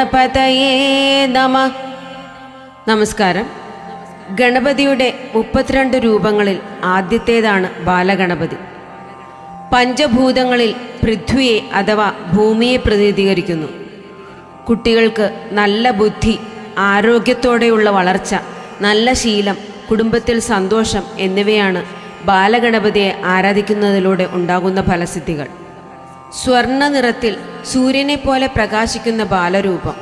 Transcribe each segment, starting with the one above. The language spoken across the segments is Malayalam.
ഗണപതയേ നമഃ. നമസ്കാരം. ഗണപതിയുടെ 32 രൂപങ്ങളിൽ ആദ്യത്തേതാണ് ബാലഗണപതി. പഞ്ചഭൂതങ്ങളിൽ പൃഥ്വിയെ അഥവാ ഭൂമിയെ പ്രതിനിധീകരിക്കുന്നു. കുട്ടികൾക്ക് നല്ല ബുദ്ധി, ആരോഗ്യത്തോടെയുള്ള വളർച്ച, നല്ല ശീലം, കുടുംബത്തിൽ സന്തോഷം എന്നിവയാണ് ബാലഗണപതിയെ ആരാധിക്കുന്നതിലൂടെ ഉണ്ടാകുന്ന ഫലസിദ്ധികൾ. സ്വർണ്ണ നിറത്തിൽ സൂര്യനെ പോലെ പ്രകാശിക്കുന്ന ബാലരൂപം.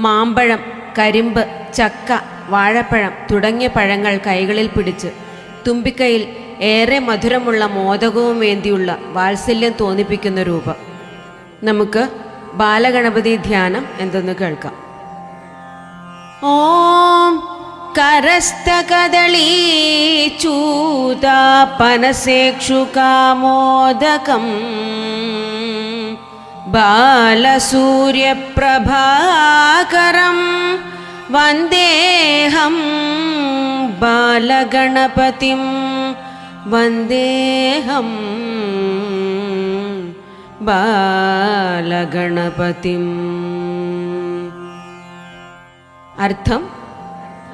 മാമ്പഴം, കരിമ്പ്, ചക്ക, വാഴപ്പഴം തുടങ്ങിയ പഴങ്ങൾ കൈകളിൽ പിടിച്ച് തുമ്പിക്കൈയിൽ ഏറെ മധുരമുള്ള മോദകവും വേണ്ടിയുള്ള വാത്സല്യം തോന്നിപ്പിക്കുന്ന രൂപം. നമുക്ക് ബാലഗണപതി ധ്യാനം എന്തെന്ന് കേൾക്കാം. ഓം കരസ്ഥകദളീ ചൂതാപനസേക്ഷുകാമോദകം ബാലസൂര്യപ്രഭാകരം വന്ദേഹം ബാലഗണപതിം വന്ദേഹം ബാലഗണപതിം. അർത്ഥം: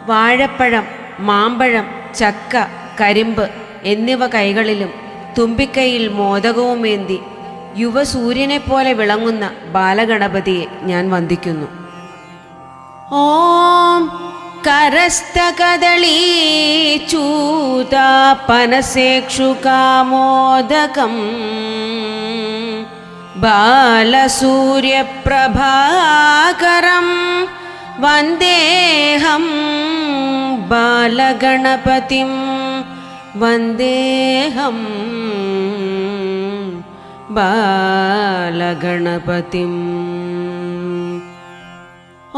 വാഴപ്പഴം, മാമ്പഴം, ചക്ക, കരിമ്പ് എന്നിവ കൈകളിലും തുമ്പിക്കൈയിൽ മോദകവുമേന്തി യുവസൂര്യനെ പോലെ വിളങ്ങുന്ന ബാലഗണപതിയെ ഞാൻ വന്ദിക്കുന്നു. ഓം കരസ്ഥകദളീ ചൂതാപനസേക്ഷുകാമോദകം ബാലസൂര്യപ്രഭാകരം വന്ദേഹം ബാലഗണപതിം വന്ദേഹം ബാലഗണപതിം.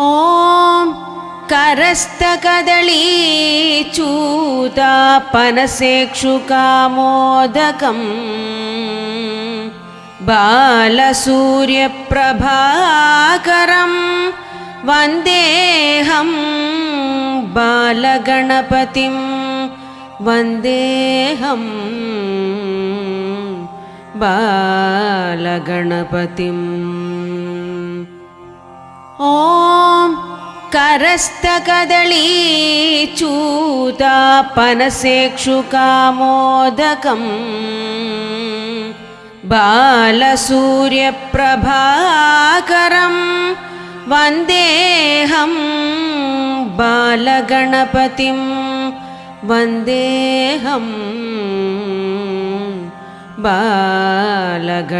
ഓം കരസ്ഥകദളീ ചൂതാപനസേക്ഷുകാമോദകം ബാലസൂര്യപ്രഭാകരം വന്ദേഹം ബാലഗണപതിം വന്ദേഹം ബാലഗണപതിം. ഓം കരസ്ഥകദളീ ചൂതാപനസേക്ഷുകാമോദകം ബാലസൂര്യപ്രഭാകരം വന്ദേഹം ബാലഗണപതിം വന്ദേഹം ബാലഗണപതിം.